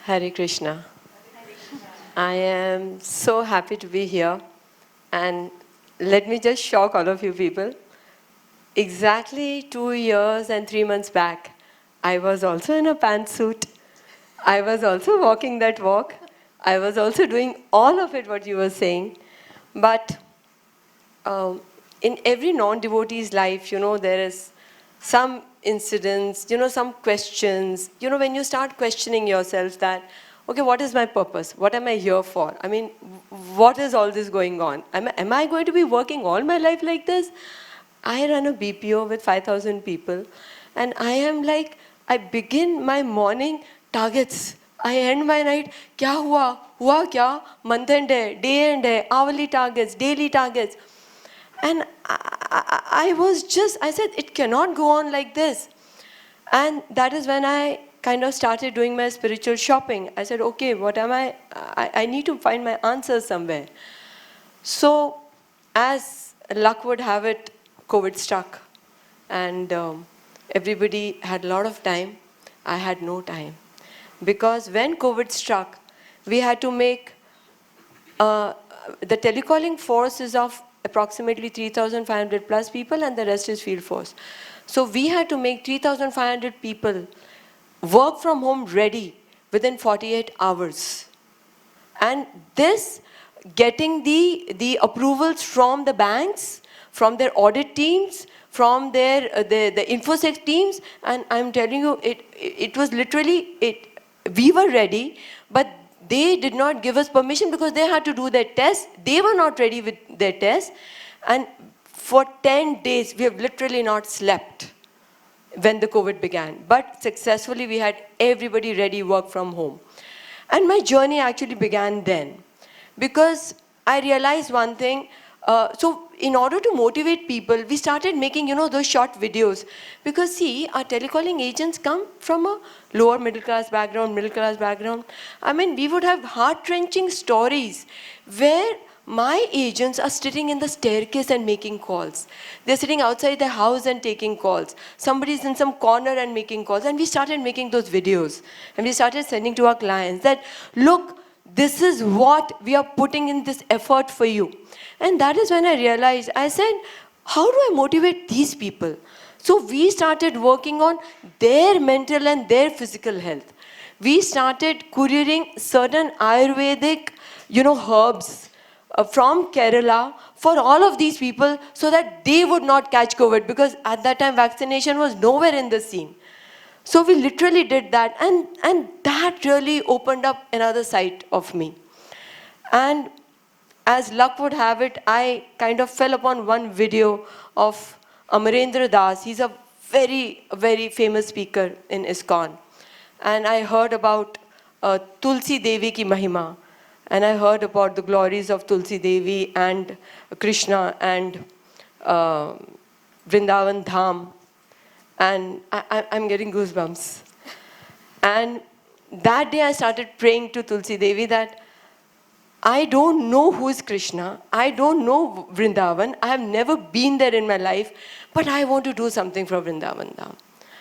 Hare Krishna. I am so happy to be here. And let me just shock all of you people. Exactly 2 years and 3 months back, I was also in a pantsuit. I was also walking that walk. I was also doing all of it, what you were saying. But in every non-devotee's life, there is some incidents, some questions. When you start questioning yourself that, okay, what is my purpose? What am I here for? I mean, what is all this going on? Am I going to be working all my life like this? I run a BPO with 5,000 people, and I am like, I begin my morning targets. I end my night, kya hua kya, month end hai, day end hai, hourly targets, daily targets. And I said, it cannot go on like this. And that is when I kind of started doing my spiritual shopping. I said, okay, what am I need to find my answers somewhere. So, as luck would have it, COVID struck. And everybody had a lot of time. I had no time. Because when COVID struck, we had to make, the telecalling force is of approximately 3,500 plus people, and the rest is field force. So we had to make 3,500 people work from home ready within 48 hours. And this, getting the approvals from the banks, from their audit teams, from their the InfoSec teams, and I'm telling you, it was literally, we were ready, but they did not give us permission because they had to do their tests. They were not ready with their tests. And for 10 days, we have literally not slept when the COVID began. But successfully, we had everybody ready, work from home. And my journey actually began then. Because I realized one thing. So in order to motivate people, we started making, those short videos. Because see, our telecalling agents come from a lower middle class background. I mean, we would have heart-wrenching stories where my agents are sitting in the staircase and making calls. They're sitting outside the house and taking calls. Somebody's in some corner and making calls. And we started making those videos. And we started sending to our clients that, look, this is what we are putting in this effort for you. And that is when I realized, I said, how do I motivate these people? So we started working on their mental and their physical health. We started couriering certain Ayurvedic, herbs from Kerala for all of these people so that they would not catch COVID, because at that time vaccination was nowhere in the scene. So we literally did that, and that really opened up another side of me. And as luck would have it, I kind of fell upon one video of Amarendra Das. He's a very, very famous speaker in ISKCON. And I heard about Tulsi Devi ki Mahima. And I heard about the glories of Tulsi Devi and Krishna and Vrindavan Dham. And I'm getting goosebumps. And that day I started praying to Tulsi Devi that I don't know who is Krishna. I don't know Vrindavan. I have never been there in my life, but I want to do something for Vrindavan Dham.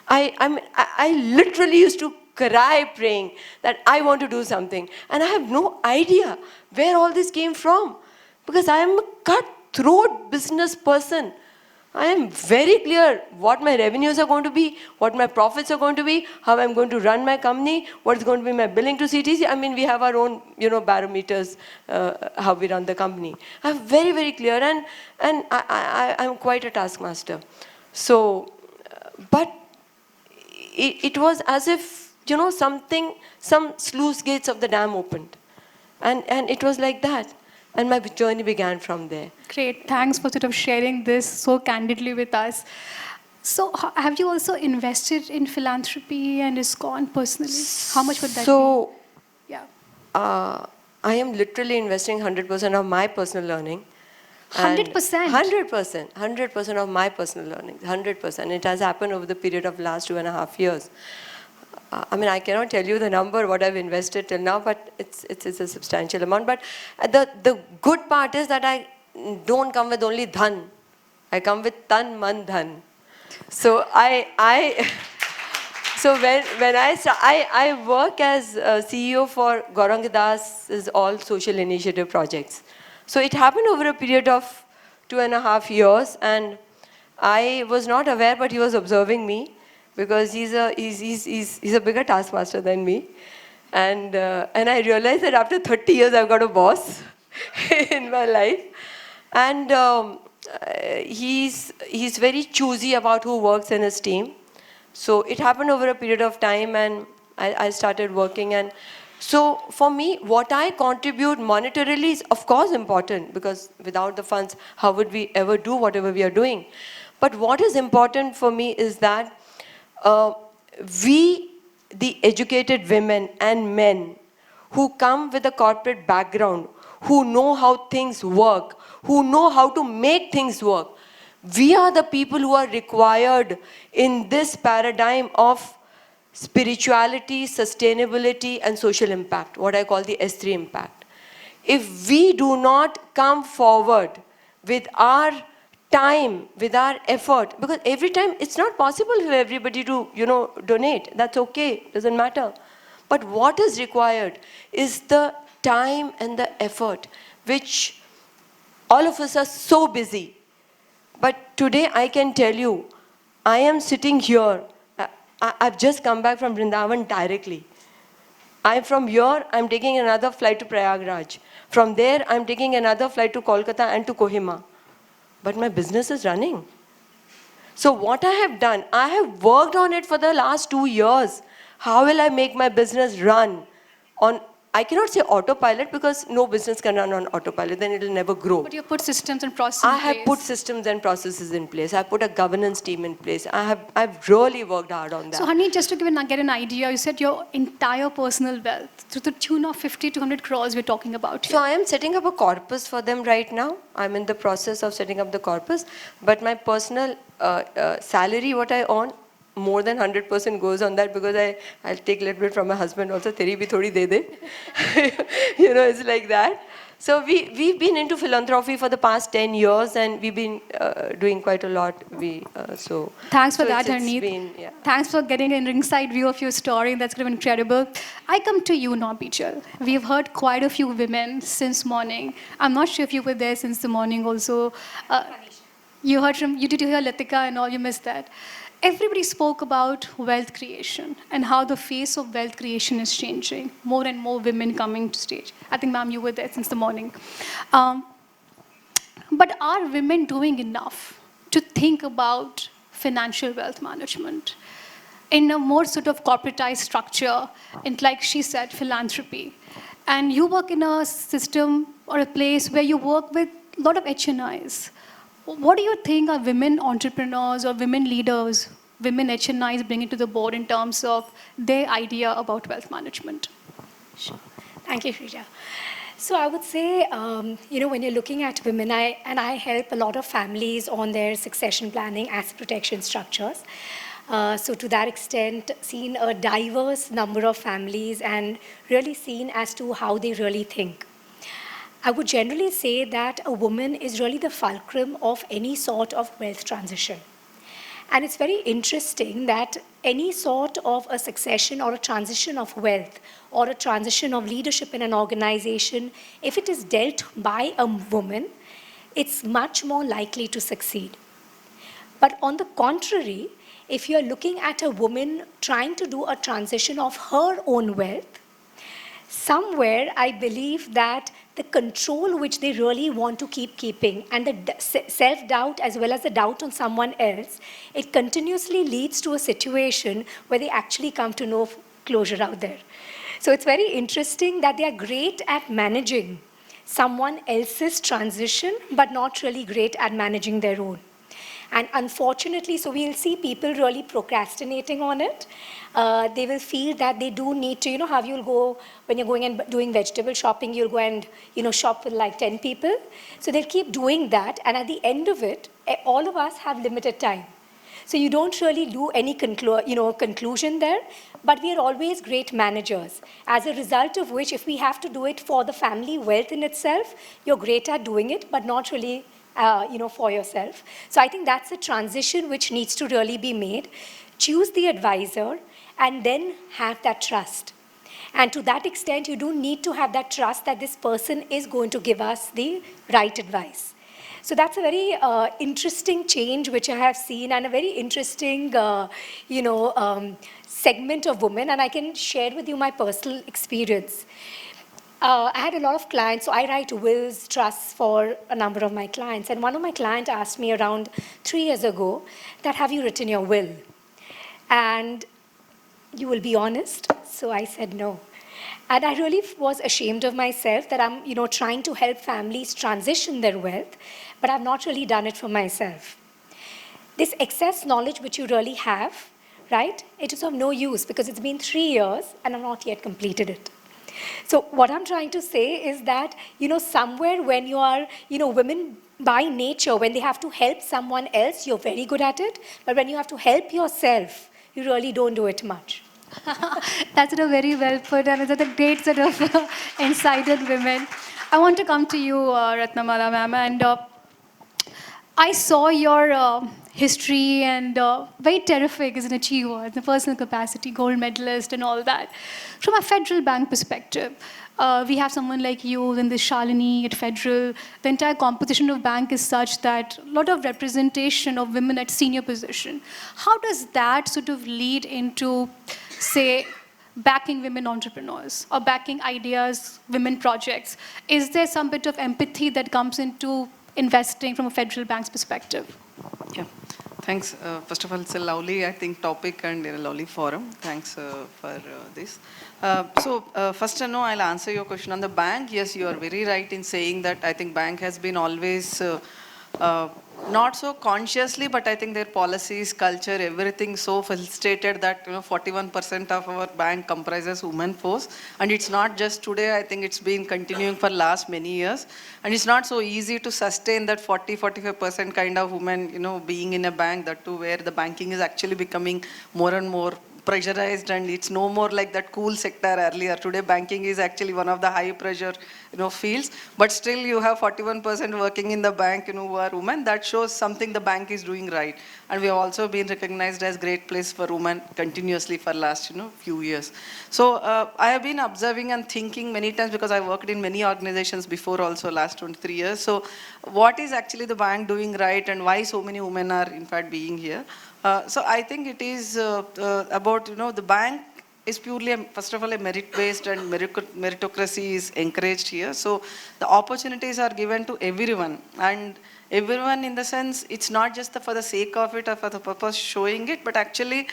I literally used to cry praying that I want to do something. And I have no idea where all this came from, because I am a cutthroat business person. I am very clear what my revenues are going to be, what my profits are going to be, how I'm going to run my company, what is going to be my billing to CTC. I mean, we have our own, barometers, how we run the company. I'm very, very clear, and I'm quite a taskmaster. So, but it was as if, some sluice gates of the dam opened. And it was like that. And my journey began from there. Great. Thanks for sort of sharing this so candidly with us. So have you also invested in philanthropy and ISKCON personally? How much would that be? Yeah. I am literally investing 100% of my personal learning. 100%? 100% of my personal learning. 100%. It has happened over the period of last 2.5 years. I mean, I cannot tell you the number, what I've invested till now, but it's a substantial amount. But the good part is that I don't come with only dhan. I come with tan, man, dhan. So So when I work as CEO for Gaurangadas's all social initiative projects. So it happened over a period of 2.5 years, and I was not aware, but he was observing me because he's a bigger taskmaster than me, and I realized that after 30 years I've got a boss in my life, and he's very choosy about who works in his team. So it happened over a period of time, and I started working. And so for me, what I contribute monetarily is of course important, because without the funds, how would we ever do whatever we are doing? But what is important for me is that we, the educated women and men who come with a corporate background, who know how things work, who know how to make things work, we are the people who are required in this paradigm of spirituality, sustainability, and social impact, what I call the S3 impact. If we do not come forward with our time, with our effort, because every time it's not possible for everybody to, donate. That's okay, doesn't matter. But what is required is the time and the effort, which all of us are so busy. But today I can tell you, I am sitting here. I've just come back from Vrindavan directly. I'm from here, I'm taking another flight to Prayagraj. From there, I'm taking another flight to Kolkata and to Kohima. But my business is running. So what I have done, I have worked on it for the last 2 years. How will I make my business run on, I cannot say autopilot, because no business can run on autopilot, then it will never grow. But you put systems and processes I in have place. put systems and processes in place. I've put a governance team in place. I've really worked hard on that. So, Harneet, just to get an idea, you said your entire personal wealth, to the tune of 50 to 100 crores we're talking about here. So I am setting up a corpus for them right now. I'm in the process of setting up the corpus. But my personal salary, what I earn, more than 100% goes on that, because I'll take a little bit from my husband also. Teri bhi thodi de de. It's like that. So we've been into philanthropy for the past 10 years, and we've been doing quite a lot. Thanks for that, Harneet. Yeah. Thanks for getting an inside view of your story. That's going to be incredible. I come to you now, Bijal. We've heard quite a few women since morning. I'm not sure if you were there since the morning also. You did hear Latika and all, you missed that. Everybody spoke about wealth creation and how the face of wealth creation is changing. More and more women coming to stage. I think, ma'am, you were there since the morning. But are women doing enough to think about financial wealth management in a more sort of corporatized structure, and like she said, philanthropy? And you work in a system or a place where you work with a lot of HNIs. What do you think are women entrepreneurs or women leaders, women HNIs bringing to the board in terms of their idea about wealth management? Sure. Thank you, Shrija. So I would say, when you're looking at women, I help a lot of families on their succession planning, asset protection structures. So to that extent, seen a diverse number of families and really seen as to how they really think. I would generally say that a woman is really the fulcrum of any sort of wealth transition. And it's very interesting that any sort of a succession or a transition of wealth or a transition of leadership in an organization, if it is dealt by a woman, it's much more likely to succeed. But on the contrary, if you're looking at a woman trying to do a transition of her own wealth, somewhere I believe that the control which they really want to keeping and the self-doubt as well as the doubt on someone else, it continuously leads to a situation where they actually come to no closure out there. So it's very interesting that they are great at managing someone else's transition, but not really great at managing their own. And unfortunately, so we'll see people really procrastinating on it. They will feel that they do need to, how you'll go, when you're going and doing vegetable shopping, you'll go and, shop with like 10 people. So they'll keep doing that. And at the end of it, all of us have limited time. So you don't really do any conclusion there, but we are always great managers. As a result of which, if we have to do it for the family wealth in itself, you're great at doing it, but not really for yourself. So I think that's a transition which needs to really be made. Choose the advisor and then have that trust. And to that extent, you do need to have that trust that this person is going to give us the right advice. So that's a very interesting change which I have seen, and a very interesting, segment of women. And I can share with you my personal experience. I had a lot of clients, so I write wills, trusts for a number of my clients. And one of my clients asked me around 3 years ago that, have you written your will? And you will be honest. So I said no. And I really was ashamed of myself that I'm, trying to help families transition their wealth, but I've not really done it for myself. This excess knowledge which you really have, right, it is of no use because it's been 3 years and I've not yet completed it. So what I'm trying to say is that, somewhere when you are, women by nature, when they have to help someone else, you're very good at it. But when you have to help yourself, you really don't do it much. That's very well put, and it's a great sort of insight on women. I want to come to you, Ratnamala ma'am, and I saw your history, and very terrific as an achiever, in the personal capacity, gold medalist and all that. From a federal bank perspective, we have someone like you, then the Shalini at federal. The entire composition of bank is such that a lot of representation of women at senior position. How does that sort of lead into, say, backing women entrepreneurs or backing ideas, women projects? Is there some bit of empathy that comes into investing from a federal bank's perspective? Yeah, thanks. First of all, it's a lovely, I think, topic and a lovely forum. Thanks for this. First, I'll answer your question on the bank. Yes, you are very right in saying that I think bank has been always not so consciously, but I think their policies, culture, everything so facilitated that 41% of our bank comprises women force, and it's not just today. I think it's been continuing for last many years, and it's not so easy to sustain that 40-45% kind of women, being in a bank, that too where the banking is actually becoming more and more pressurized, and it's no more like that cool sector earlier. Today banking is actually one of the high pressure fields, but still you have 41% working in the bank who are women. That shows something the bank is doing right, and we have also been recognized as great place for women continuously for last few years. So I have been observing and thinking many times, because I worked in many organizations before also last 23 years. So what is actually the bank doing right, and why so many women are in fact being here? So I think it is about, the bank is purely, first of all, a merit-based, and meritocracy is encouraged here. So the opportunities are given to everyone, and everyone in the sense, it's not just for the sake of it or for the purpose showing it, but actually,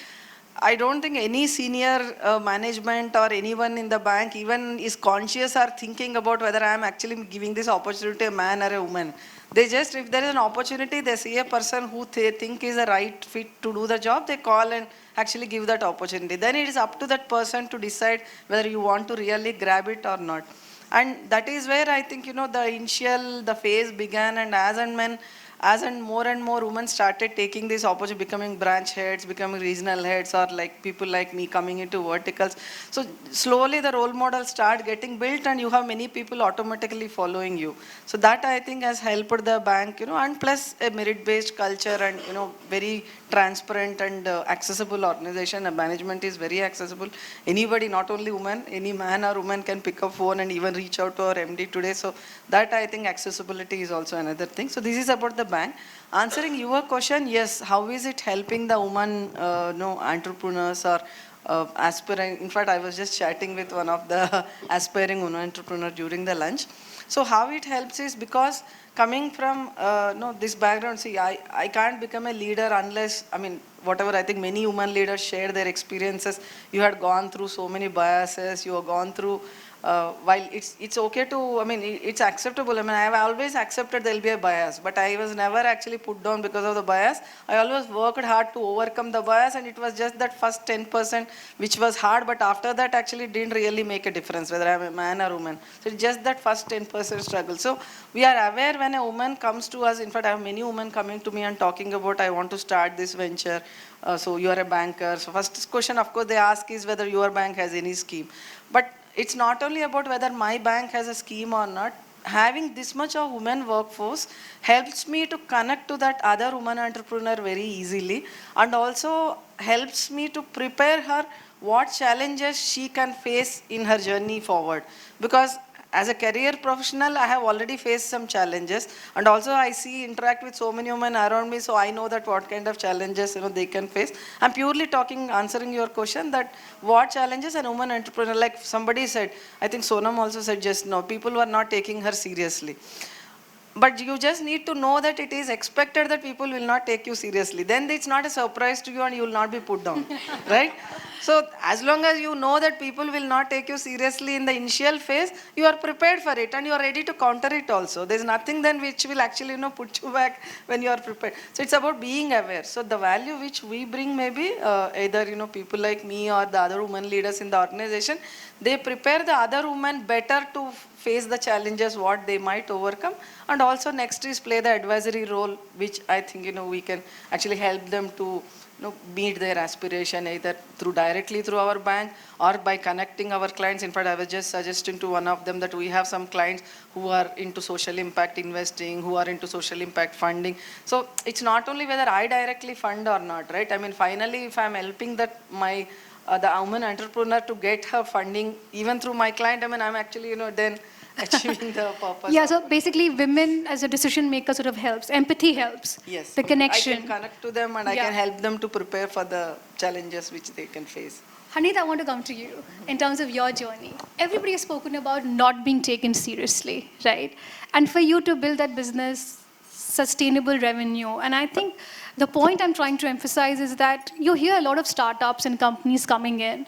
I don't think any senior management or anyone in the bank even is conscious or thinking about whether I am actually giving this opportunity to a man or a woman. They just, if there is an opportunity, they see a person who they think is a right fit to do the job, they call and actually give that opportunity. Then it is up to that person to decide whether you want to really grab it or not. And that is where I think, the phase began, and as and more women started taking this opportunity, becoming branch heads, becoming regional heads, or like people like me coming into verticals. So slowly the role models start getting built, and you have many people automatically following you. So that I think has helped the bank, and plus a merit-based culture, and very transparent and accessible organization. The management is very accessible. Anybody, not only women, any man or woman can pick up phone and even reach out to our MD today. So that I think accessibility is also another thing. So this is about the bank. Answering your question, yes, how is it helping the women, entrepreneurs or aspiring? In fact, I was just chatting with one of the aspiring women entrepreneur during the lunch. So how it helps is because coming from this background, see, I can't become a leader unless, whatever, I think many women leaders share their experiences. You had gone through so many biases, you have gone through, while it's okay to, it's acceptable. I have always accepted there will be a bias, but I was never actually put down because of the bias. I always worked hard to overcome the bias, and it was just that first 10% which was hard, but after that actually didn't really make a difference whether I'm a man or woman. So it's just that first 10% struggle. So we are aware when a woman comes to us. In fact, I have many women coming to me and talking about, I want to start this venture. So you are a banker. So first question, of course, they ask is whether your bank has any scheme. But it's not only about whether my bank has a scheme or not. Having this much of women workforce helps me to connect to that other woman entrepreneur very easily, and also helps me to prepare her what challenges she can face in her journey forward. Because as a career professional, I have already faced some challenges, and also I interact with so many women around me, so I know that what kind of challenges they can face. I'm purely answering your question that what challenges an woman entrepreneur, like somebody said, I think Sonam also said just now, people were not taking her seriously. But you just need to know that it is expected that people will not take you seriously. Then it's not a surprise to you and you will not be put down, right? So as long as you know that people will not take you seriously in the initial phase, you are prepared for it and you are ready to counter it also. There's nothing then which will actually put you back when you are prepared. So it's about being aware. So the value which we bring maybe either people like me or the other women leaders in the organization, they prepare the other women better to face the challenges what they might overcome, and also next is play the advisory role, which I think we can actually help them to meet their aspiration either directly through our bank or by connecting our clients. In fact, I was just suggesting to one of them that we have some clients who are into social impact investing, who are into social impact funding. So it's not only whether I directly fund or not, right? I mean, finally, if I'm helping that the woman entrepreneur to get her funding even through my client, I mean, I'm actually then achieving the purpose. Yeah, so basically women as a decision maker sort of helps. Empathy helps. Yes. The connection. I can connect to them and I can help them to prepare for the challenges which they can face. Harneet, I want to come to you in terms of your journey. Everybody has spoken about not being taken seriously, right? And for you to build that business, sustainable revenue. And I think the point I'm trying to emphasize is that you hear a lot of startups and companies coming in,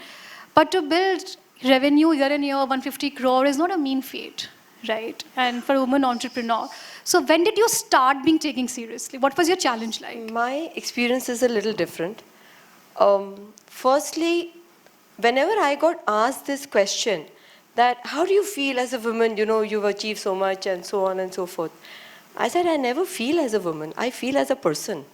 but to build revenue year on year, 150 crore is not a mean feat, right? And for a woman entrepreneur. So when did you start being taken seriously? What was your challenge like? My experience is a little different. Firstly, whenever I got asked this question, that how do you feel as a woman, you've achieved so much and so on and so forth. I said, I never feel as a woman, I feel as a person.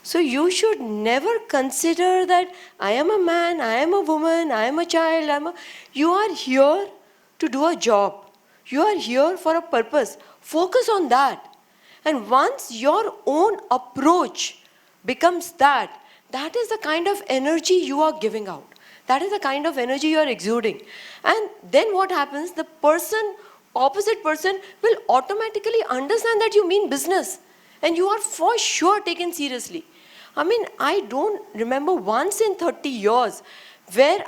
So you should never consider that I am a man, I am a woman, I am a child, you are here to do a job. You are here for a purpose. Focus on that. And once your own approach becomes that is the kind of energy you are giving out. That is the kind of energy you are exuding. And then what happens? The opposite person will automatically understand that you mean business. And you are for sure taken seriously. I mean, I don't remember once in 30 years where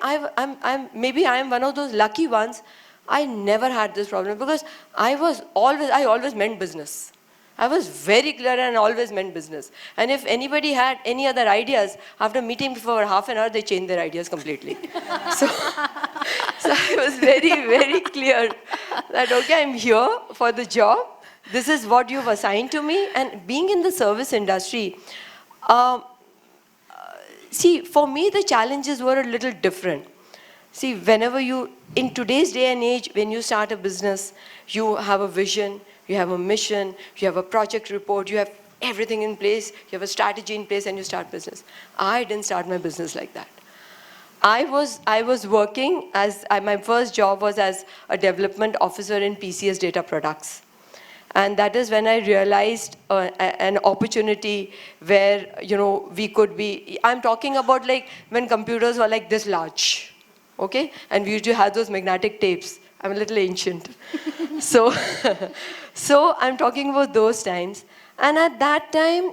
maybe I am one of those lucky ones, I never had this problem because I always meant business. I was very clear and always meant business. And if anybody had any other ideas, after meeting for half an hour, they changed their ideas completely. so I was very, very clear that, okay, I'm here for the job. This is what you've assigned to me. And being in the service industry, see, for me, the challenges were a little different. See, in today's day and age, when you start a business, you have a vision, you have a mission, you have a project report, you have everything in place, you have a strategy in place, and you start business. I didn't start my business like that. I was working my first job was as a development officer in PCS Data Products. And that is when I realized an opportunity where, we could be, I'm talking about like when computers were like this large, okay? And we used to have those magnetic tapes. I'm a little ancient. so I'm talking about those times. And at that time,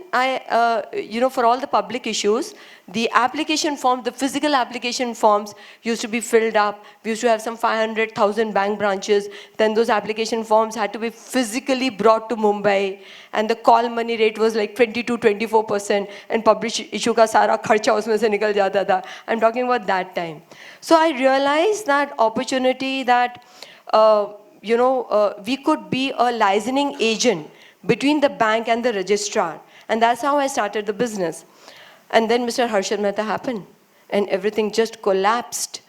for all the public issues, the application form, the physical application forms used to be filled up. We used to have some 500,000 bank branches. Then those application forms had to be physically brought to Mumbai. And the call money rate was like 20 to 24%. And publish issue ka sara kharcha usme se nikal jata tha. I'm talking about that time. So I realized that opportunity that, we could be a licensing agent between the bank and the registrar. And that's how I started the business. And then Mr. Harshad Mehta happened. And everything just collapsed.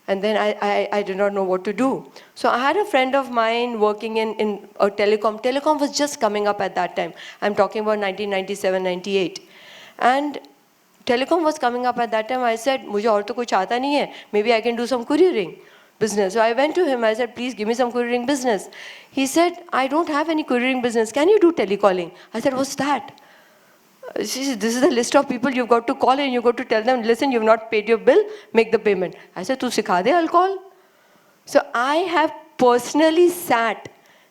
And then I did not know what to do. So I had a friend of mine working in a telecom. Telecom was just coming up at that time. I'm talking about 1997, 98. And telecom was coming up at that time. I said, "Mujhe aur to kuch aata nahi hai. Maybe I can do some couriering business." So I went to him. I said, "Please give me some couriering business." He said, "I don't have any couriering business. Can you do telecalling?" I said, "What's that?" She said, this is the list of people you've got to call and you've got to tell them, listen, you've not paid your bill, make the payment. I said, tu sikha de, I'll call. So I have personally sat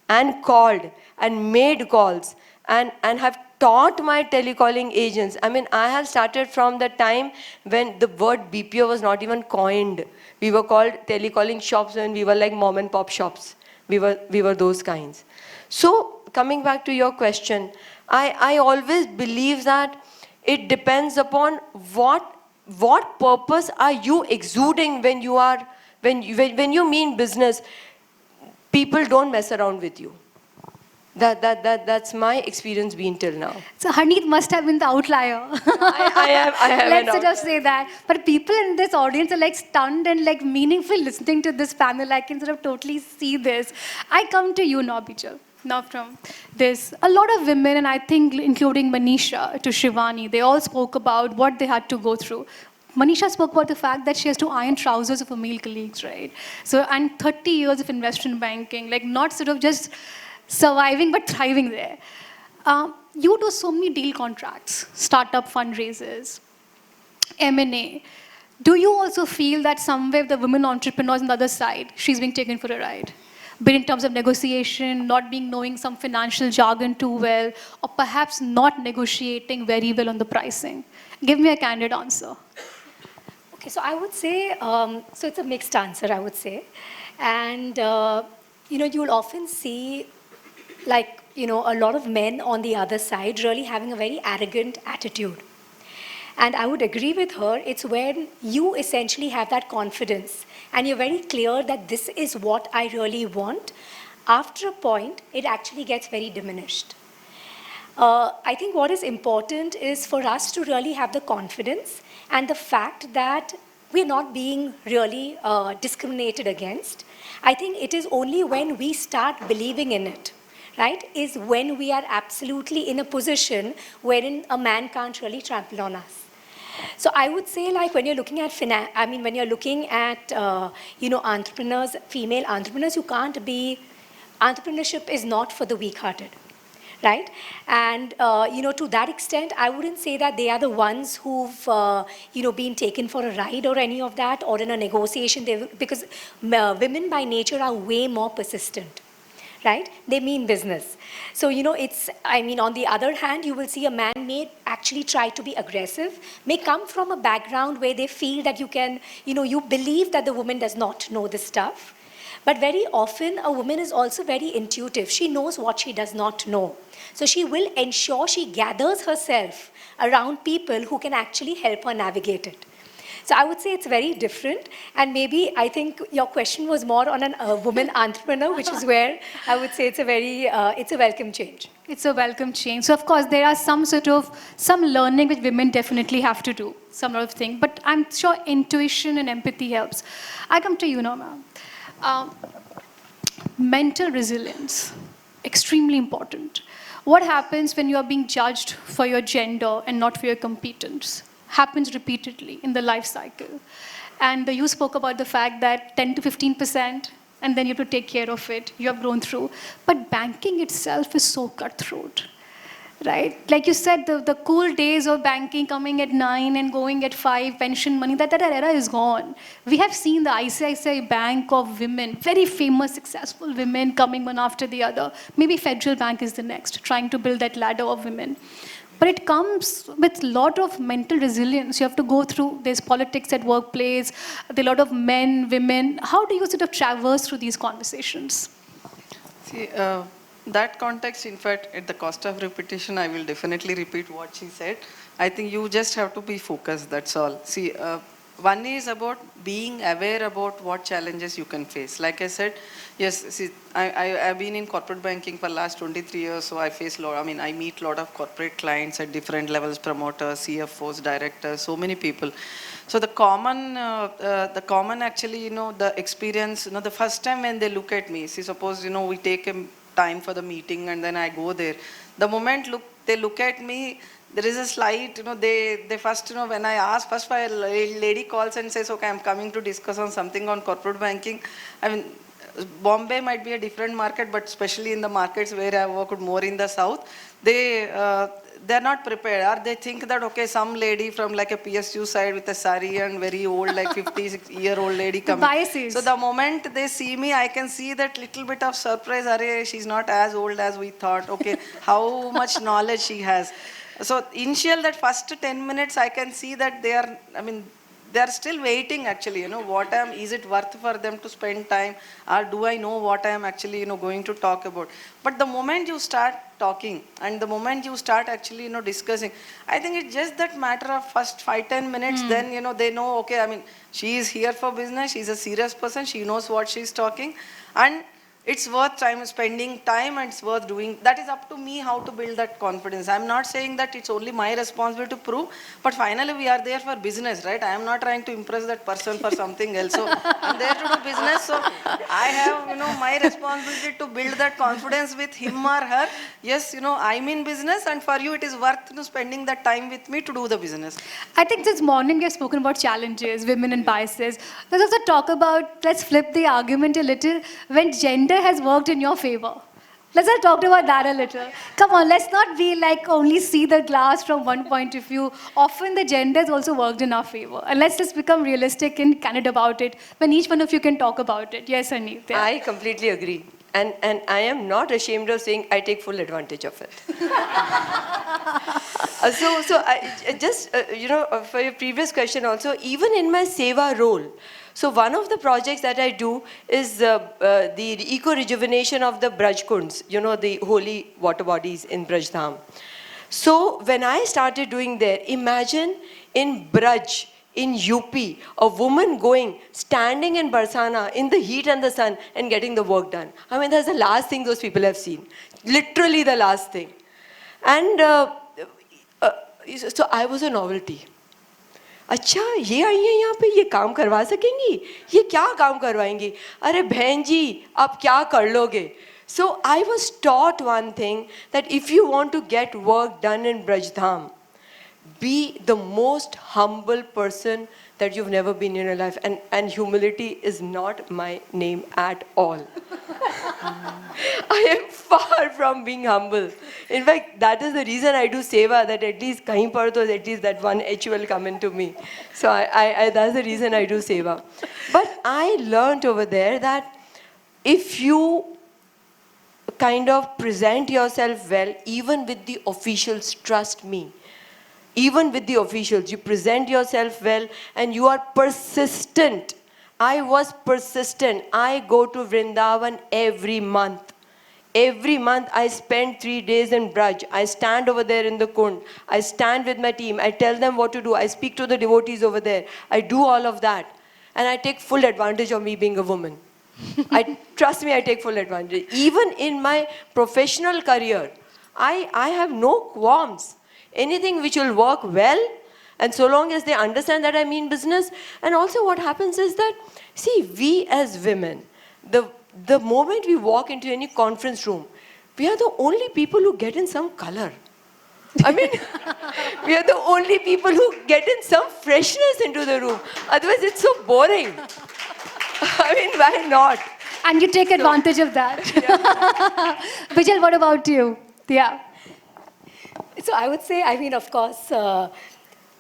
and called and made calls and have taught my telecalling agents. I mean, I have started from the time when the word BPO was not even coined. We were called telecalling shops when we were like mom and pop shops. We were those kinds. So coming back to your question, I always believe that it depends upon what purpose are you exuding when you are, when you mean business. People don't mess around with you. That's my experience been till now. So Harneet must have been the outlier. I have Let's sort of say that. But people in this audience are like stunned and like meaningful listening to this panel. I can sort of totally see this. I come to you now, Bijal. Now from this, a lot of women, and I think including Manisha to Shivani, they all spoke about what they had to go through. Manisha spoke about the fact that she has to iron trousers of her male colleagues, right? So, and 30 years of investment banking, like not sort of just surviving, but thriving there. You do so many deal contracts, startup fundraisers, M&A. Do you also feel that somewhere the women entrepreneurs on the other side, she's being taken for a ride? But in terms of negotiation, not being knowing some financial jargon too well, or perhaps not negotiating very well on the pricing? Give me a candid answer. Okay, so I would say, so it's a mixed answer, I would say. And, you'll often see, like, a lot of men on the other side really having a very arrogant attitude. And I would agree with her, it's when you essentially have that confidence and you're very clear that this is what I really want. After a point, it actually gets very diminished. I think what is important is for us to really have the confidence and the fact that we're not being really discriminated against. I think it is only when we start believing in it, right, is when we are absolutely in a position wherein a man can't really trample on us. So I would say, like, when you're looking at when you're looking at entrepreneurs, female entrepreneurs, you can't be. Entrepreneurship is not for the weak-hearted, right? And to that extent, I wouldn't say that they are the ones who've been taken for a ride or any of that, or in a negotiation. Because women by nature are way more persistent. Right? They mean business. So, on the other hand, you will see a man may actually try to be aggressive, may come from a background where they feel that you can, you believe that the woman does not know this stuff. But very often, a woman is also very intuitive. She knows what she does not know. So she will ensure she gathers herself around people who can actually help her navigate it. So I would say it's very different, and maybe I think your question was more on a woman entrepreneur, which is where I would say it's a welcome change. It's a welcome change. So of course there are some learning which women definitely have to do, some lot of things, but I'm sure intuition and empathy helps. I come to you now, ma'am. Mental resilience, extremely important. What happens when you are being judged for your gender and not for your competence? Happens repeatedly in the life cycle. And you spoke about the fact that 10 to 15%, and then you have to take care of it. You have grown through. But banking itself is so cutthroat, right? Like you said, the cool days of banking coming at 9 and going at 5, pension money, that era is gone. We have seen the ICICI Bank of women, very famous, successful women coming one after the other. Maybe Federal Bank is the next, trying to build that ladder of women. But it comes with a lot of mental resilience. You have to go through, there's politics at workplace, there are a lot of men, women. How do you sort of traverse through these conversations? See, that context, in fact, at the cost of repetition, I will definitely repeat what she said. I think you just have to be focused, that's all. See, one is about being aware about what challenges you can face. Like I said, yes, see, I've been in corporate banking for the last 23 years, so I face I meet a lot of corporate clients at different levels, promoters, CFOs, directors, so many people. So the common actually, the experience, the first time when they look at me, see, suppose, we take a time for the meeting and then I go there. The moment they look at me, there is a slight, they first, when I ask, first a lady calls and says, okay, I'm coming to discuss on something on corporate banking. I mean, Bombay might be a different market, but especially in the markets where I worked more in the south, they're not prepared. Or they think that, okay, some lady from like a PSU side with a sari and very old, like 56-year-old lady The coming. biases. So the moment they see me, I can see that little bit of surprise. Arey, she's not as old as we thought. Okay, how much knowledge she has. So initial, that first 10 minutes, I can see that they are still waiting actually, is it worth for them to spend time, or do I know what I am actually, going to talk about. But the moment you start talking and the moment you start actually, discussing, I think it's just that matter of first 5-10 minutes, then, they know, okay, she is here for business, she's a serious person, she knows what she's talking, and it's worth spending time, and it's worth doing. That is up to me how to build that confidence. I'm not saying that it's only my responsibility to prove, but finally we are there for business, right? I am not trying to impress that person for something else. So I'm there to do business. So I have, my responsibility to build that confidence with him or her. Yes, I'm in business, and for you it is worth spending that time with me to do the business. I think this morning we have spoken about challenges, women and biases. Let's also talk about, let's flip the argument a little, when gender has worked in your favor. Let's not talk about that a little. Come on, let's not be like only see the glass from one point of view. Often the gender has also worked in our favor. And let's just become realistic and candid about it when each one of you can talk about it. Yes, Harneet. Yeah. I completely agree. And I am not ashamed of saying I take full advantage of it. So I just, for your previous question also, even in my Seva role, so one of the projects that I do is the eco-rejuvenation of the Braj Kunds, the holy water bodies in Braj Dham. So when I started doing there, imagine in Braj, in UP, a woman standing in Barsana in the heat and the sun and getting the work done. That's the last thing those people have seen. Literally the last thing. And so I was a novelty. अच्छा ये आई हैं यहाँ पे, ये काम करवा सकेंगी, ये क्या काम करवाएंगी, अरे बहन जी आप क्या कर लोगे. So I was taught one thing, that if you want to get work done in Braj Dham, be the most humble person that you've never been in your life. And humility is not my name at all. I am far from being humble. In fact, that is the reason I do seva, that at least kahin par to at least that one H will come into me. So that's the reason I do seva. But I learned over there that if you kind of present yourself well, even with the officials, trust me, even with the officials, you present yourself well and you are persistent. I was persistent. I go to Vrindavan every month. Every month I spend 3 days in Braj. I stand over there in the Kund. I stand with my team. I tell them what to do. I speak to the devotees over there. I do all of that. And I take full advantage of me being a woman. Trust me, I take full advantage. Even in my professional career, I have no qualms. Anything which will work well, and so long as they understand that I mean business. And also what happens is that, see, we as women, the moment we walk into any conference room, we are the only people who get in some color. We are the only people who get in some freshness into the room. Otherwise, it's so boring. Why not? And you take advantage of that. Yeah. Bijal, what about you? Yeah. So I would say, of course, so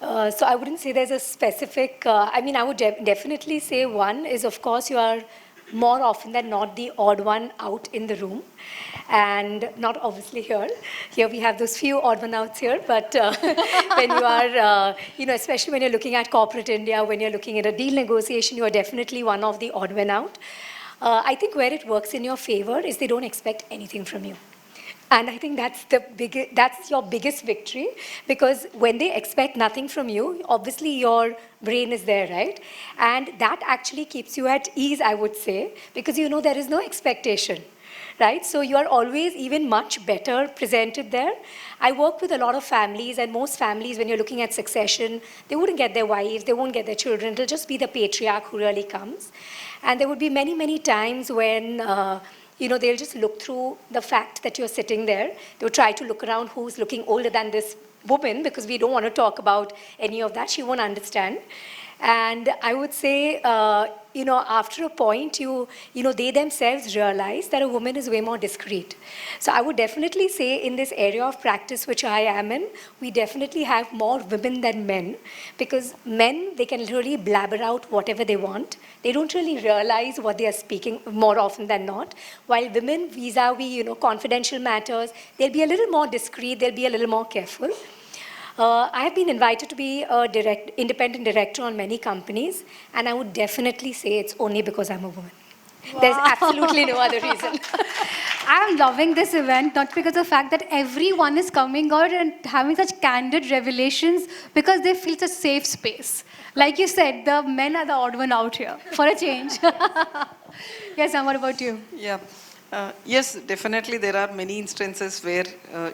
I wouldn't say there's a specific, I would definitely say one is, of course, you are more often than not the odd one out in the room. And not obviously here. Here we have those few odd one outs here, but when you are, especially when you're looking at corporate India, when you're looking at a deal negotiation, you are definitely one of the odd one out. I think where it works in your favor is they don't expect anything from you. And I think that's your biggest victory, because when they expect nothing from you, obviously your brain is there, right? And that actually keeps you at ease, I would say, because there is no expectation, right? So you are always even much better presented there. I work with a lot of families, and most families, when you're looking at succession, they wouldn't get their wives, they won't get their children, it'll just be the patriarch who really comes. And there would be many, many times when they'll just look through the fact that you're sitting there. They'll try to look around who's looking older than this woman, because we don't want to talk about any of that. She won't understand. And I would say, after a point, they themselves realize that a woman is way more discreet. So I would definitely say in this area of practice which I am in, we definitely have more women than men, because men, they can really blabber out whatever they want. They don't really realize what they are speaking more often than not. While women, vis-a-vis, confidential matters, they'll be a little more discreet, they'll be a little more careful. I have been invited to be a independent director on many companies, and I would definitely say it's only because I'm a woman. Wow. There's absolutely no other reason. I'm loving this event, not because of the fact that everyone is coming out and having such candid revelations, because they feel it's a safe space. Like you said, the men are the odd one out here, for a change. Yes, Sam, what about you? Yeah. Yes, definitely there are many instances where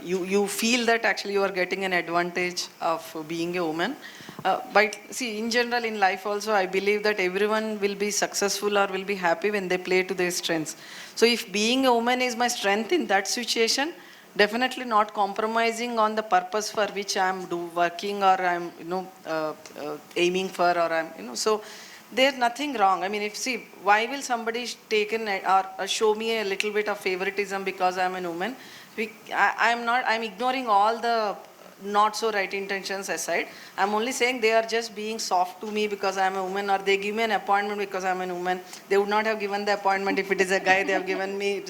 you feel that actually you are getting an advantage of being a woman. But see, in general in life also, I believe that everyone will be successful or will be happy when they play to their strengths. So if being a woman is my strength in that situation, definitely not compromising on the purpose for which I'm working or I'm aiming for, or I'm so. There's nothing wrong. I mean, why will somebody take or show me a little bit of favoritism because I'm a woman? I'm ignoring all the not so right intentions aside. I'm only saying they are just being soft to me because I'm a woman, or they give me an appointment because I'm a woman. They would not have given the appointment if it is a guy. They have given me.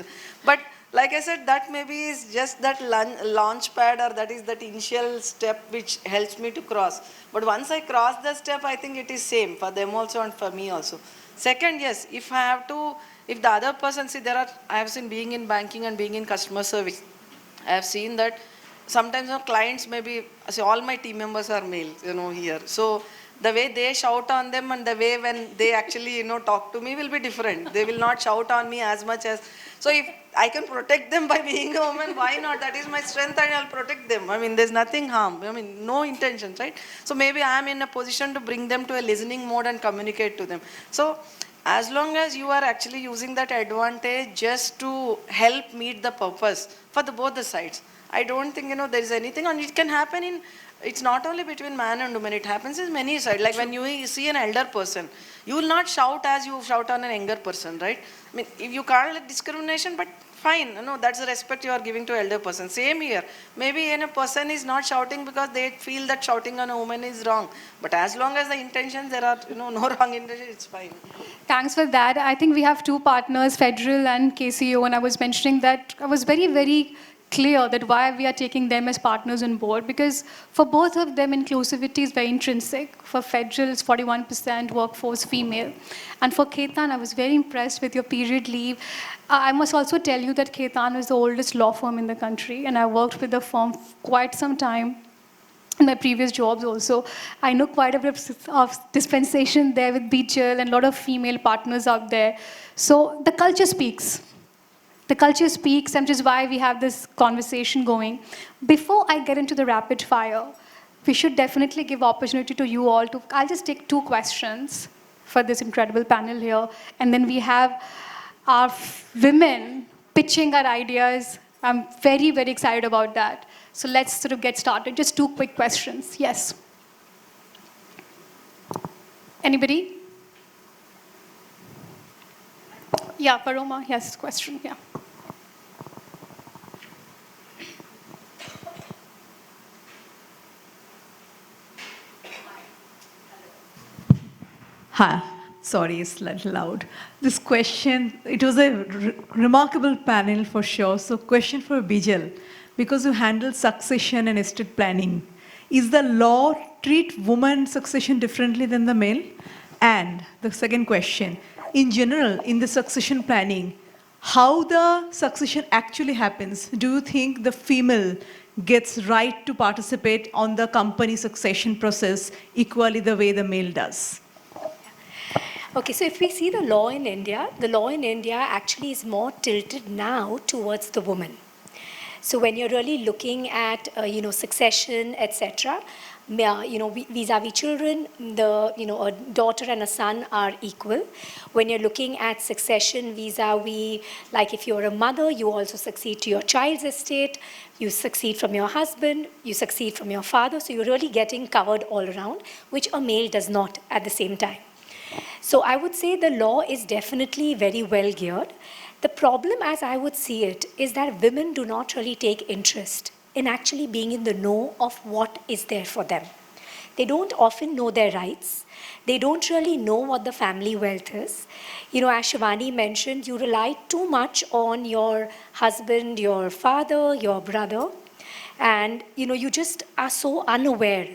But like I said, that maybe is just that launch pad, or that is that initial step which helps me to cross. But once I cross the step, I think it is same for them also and for me also. Second, yes, if the other person, I have seen being in banking and being in customer service, I have seen that sometimes clients maybe, all my team members are male, here. So the way they shout on them and the way when they actually, talk to me will be different. They will not shout on me as much as, so if I can protect them by being a woman, why not? That is my strength and I'll protect them. I mean, there's nothing harm. I mean, no intentions, right? So maybe I'm in a position to bring them to a listening mode and communicate to them. So as long as you are actually using that advantage just to help meet the purpose for both the sides, I don't think, there is anything, and it can happen it's not only between man and woman, it happens in many sides. Like when you see an elder person, you will not shout as you shout on an younger person, right? I mean, if you call it discrimination, but fine, that's the respect you are giving to elder person. Same here. Maybe a person is not shouting because they feel that shouting on a woman is wrong. But as long as the intentions, there are, no wrong intentions, it's fine. Thanks for that. I think we have two partners, Federal and KCO, and I was mentioning that I was very, very clear that why we are taking them as partners on board, because for both of them, inclusivity is very intrinsic. For Federal, it's 41% workforce female. And for Khaitan, I was very impressed with your period leave. I must also tell you that Khaitan is the oldest law firm in the country, and I worked with the firm for quite some time in my previous jobs also. I know quite a bit of dispensation there with Bijal and a lot of female partners out there. So the culture speaks. The culture speaks, and which is why we have this conversation going. Before I get into the rapid fire, we should definitely give opportunity to you all to, I'll just take 2 questions for this incredible panel here, and then we have our women pitching our ideas. I'm very, very excited about that. So let's sort of get started. Just 2 quick questions. Yes. Anybody? Yeah, Paroma, yes, question, yeah. Hi, sorry, it's a little loud. This question, it was a remarkable panel for sure. So question for Bijal, because you handle succession and estate planning, is the law treat women succession differently than the male? And the second question, in general, in the succession planning, how the succession actually happens? Do you think the female gets right to participate on the company succession process equally the way the male does? Okay, so if we see the law in India actually is more tilted now towards the woman. So when you're really looking at, succession, etc., vis-a-vis children, a daughter and a son are equal. When you're looking at succession vis-a-vis, like if you're a mother, you also succeed to your child's estate, you succeed from your husband, you succeed from your father, so you're really getting covered all around, which a male does not at the same time. So I would say the law is definitely very well geared. The problem, as I would see it, is that women do not really take interest in actually being in the know of what is there for them. They don't often know their rights. They don't really know what the family wealth is. As Shivani mentioned, you rely too much on your husband, your father, your brother, and you just are so unaware.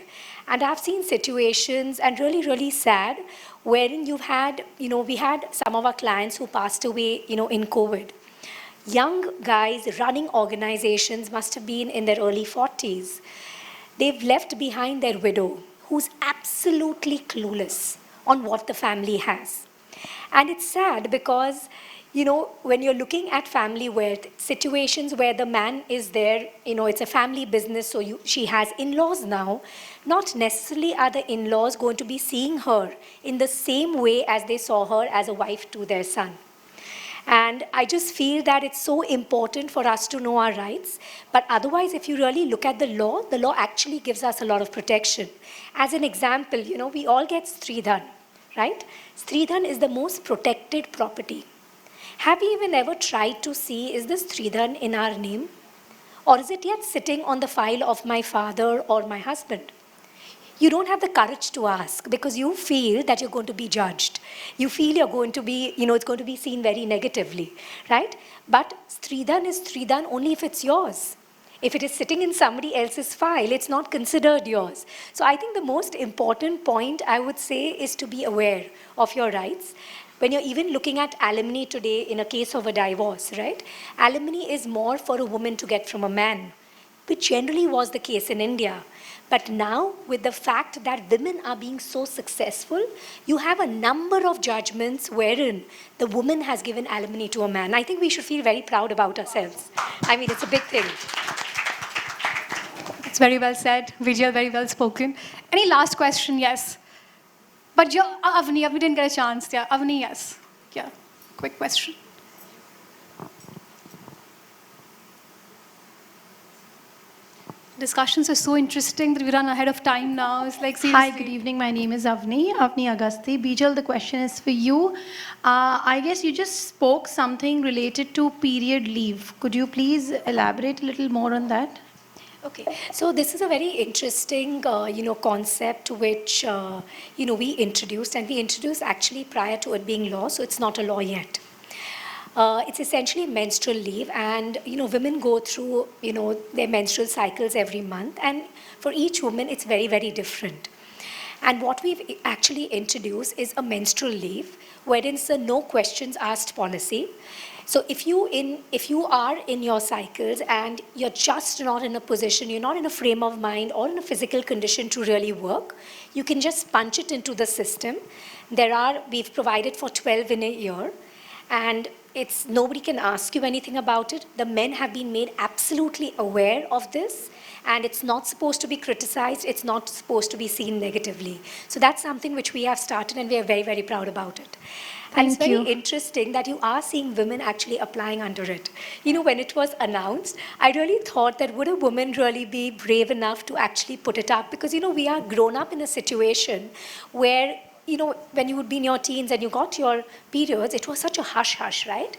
And I've seen situations, and really, really sad, wherein we had some of our clients who passed away, in COVID. Young guys running organizations must have been in their early 40s. They've left behind their widow, who's absolutely clueless on what the family has. And it's sad because, when you're looking at family wealth, situations where the man is there, it's a family business, so she has in-laws now, not necessarily are the in-laws going to be seeing her in the same way as they saw her as a wife to their son. And I just feel that it's so important for us to know our rights. But otherwise, if you really look at the law actually gives us a lot of protection. As an example, we all get Stridhan, right? Stridhan is the most protected property. Have we even ever tried to see, is this Stridhan in our name? Or is it yet sitting on the file of my father or my husband? You don't have the courage to ask because you feel that you're going to be judged. You feel you're going to be, it's going to be seen very negatively, right? But Stridhan is Stridhan only if it's yours. If it is sitting in somebody else's file, it's not considered yours. So I think the most important point I would say is to be aware of your rights. When you're even looking at alimony today in a case of a divorce, right? Alimony is more for a woman to get from a man, which generally was the case in India. But now, with the fact that women are being so successful, you have a number of judgments wherein the woman has given alimony to a man. I think we should feel very proud about ourselves. I mean, it's a big thing. It's very well said. Bijal, very well spoken. Any last question? Yes. But Avni didn't get a chance. Yeah, Avni, yes. Yeah, quick question. Discussions are so interesting that we run ahead of time now. It's like, seriously. Hi, good evening. My name is Avni Agasti. Bijal, the question is for you. I guess you just spoke something related to period leave. Could you please elaborate a little more on that? Okay, so this is a very interesting, concept which, we introduced, and we introduced actually prior to it being law, so it's not a law yet. It's essentially menstrual leave, and women go through their menstrual cycles every month, and for each woman it's very, very different. And what we've actually introduced is a menstrual leave, wherein it's a no questions asked policy. So if you are in your cycles and you're just not in a position, you're not in a frame of mind or in a physical condition to really work, you can just punch it into the system. We've provided for 12 in a year, and nobody can ask you anything about it. The men have been made absolutely aware of this, and it's not supposed to be criticized, it's not supposed to be seen negatively. So that's something which we have started, and we are very, very proud about it. And it's very interesting that you are seeing women actually applying under it. When it was announced, I really thought that would a woman really be brave enough to actually put it up? Because, we are grown up in a situation where, when you would be in your teens and you got your periods, it was such a hush-hush, right?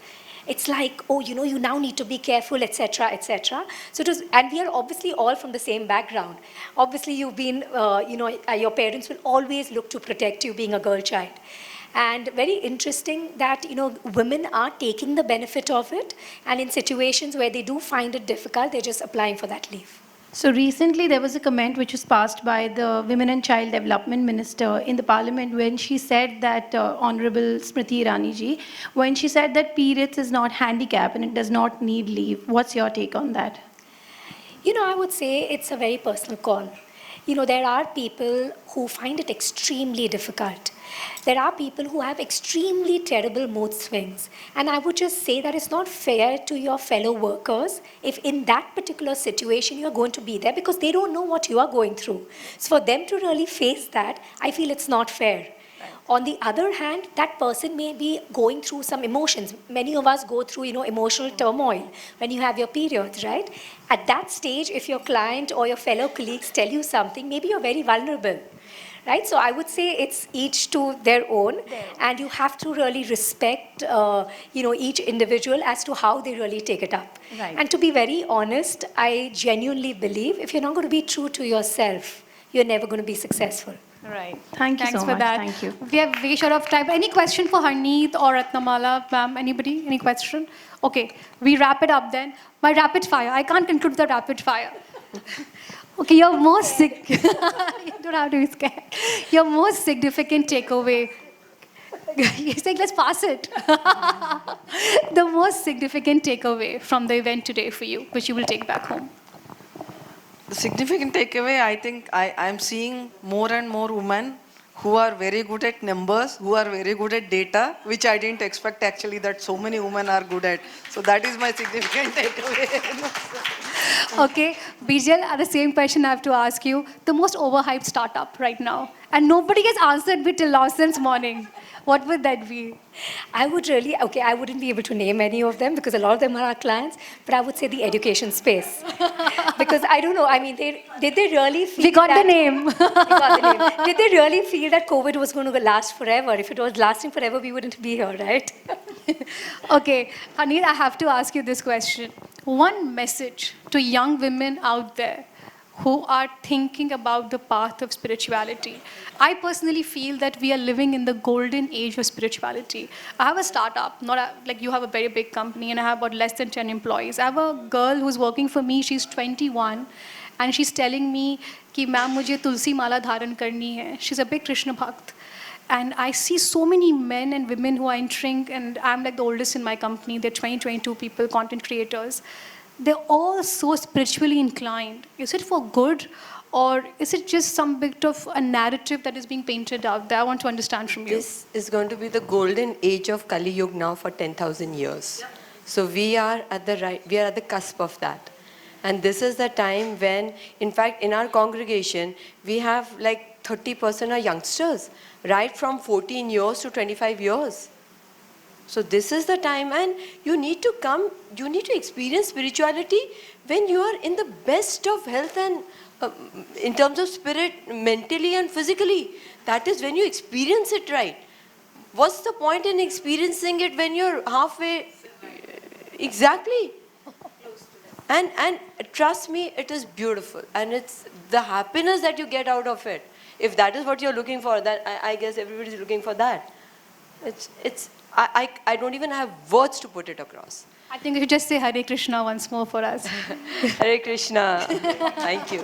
It's like, oh, you now need to be careful, etc., etc. So it was, and we are obviously all from the same background. Obviously, you've been, your parents will always look to protect you being a girl child. And very interesting that, women are taking the benefit of it, and in situations where they do find it difficult, they're just applying for that leave. So recently there was a comment which was passed by the Women and Child Development Minister in the Parliament when she said that, Honorable Smriti Irani ji, when she said that periods is not handicap and it does not need leave. What's your take on that? I would say it's a very personal call. There are people who find it extremely difficult. There are people who have extremely terrible mood swings. And I would just say that it's not fair to your fellow workers if in that particular situation you're going to be there because they don't know what you are going through. So for them to really face that, I feel it's not fair. On the other hand, that person may be going through some emotions. Many of us go through, emotional turmoil when you have your periods, right? At that stage, if your client or your fellow colleagues tell you something, maybe you're very vulnerable, right? So I would say it's each to their own, and you have to really respect, each individual as to how they really take it up. Right. And to be very honest, I genuinely believe if you're not going to be true to yourself, you're never going to be successful. Right. Thank you Thanks so for much. that. Thank you. We have way short of time. Any question for Harneet or Ratnamala, ma'am? Anybody? Any question? Okay, we wrap it up then. My rapid fire. I can't conclude the rapid fire. Okay, your most you don't have to be scared. Your most significant takeaway. You're saying let's pass it. The most significant takeaway from the event today for you, which you will take back home. The significant takeaway, I think I'm seeing more and more women who are very good at numbers, who are very good at data, which I didn't expect actually that so many women are good at. So that is my significant takeaway. Okay, Bijal, the same question I have to ask you. The most overhyped startup right now. And nobody has answered me till now since morning. What would that be? I wouldn't be able to name any of them because a lot of them are our clients, but I would say the education space. Because I don't know, did they really feel We got that, the name. we got the name. Did they really feel that COVID was going to last forever? If it was lasting forever, we wouldn't be here, right? Okay, Harneet, I have to ask you this question. One message to young women out there who are thinking about the path of spirituality. I personally feel that we are living in the golden age of spirituality. I have a startup, like you have a very big company, and I have about less than 10 employees. I have a girl who's working for me, she's 21, and she's telling me, कि ma'am मुझे तुलसी माला धारण करनी है. She's a big Krishna Bhakt. And I see so many men and women who are entering, and I'm like the oldest in my company. There are 22 people, content creators. They're all so spiritually inclined. Is it for good, or is it just some bit of a narrative that is being painted out there? I want to understand from you. This is going to be the golden age of Kali Yuga now for 10,000 years. So we are at the cusp of that. And this is the time when, in fact, in our congregation, we have like 30% are youngsters, right from 14 years to 25 years. So this is the time, and you need to experience spirituality when you are in the best of health and in terms of spirit, mentally and physically. That is when you experience it right. What's the point in experiencing it when you're halfway? Exactly. And trust me, it is beautiful, and it's the happiness that you get out of it. If that is what you're looking for, that I guess everybody's looking for that. I don't even have words to put it across. I think you should just say Hare Krishna once more for us. Hare Krishna. Thank you.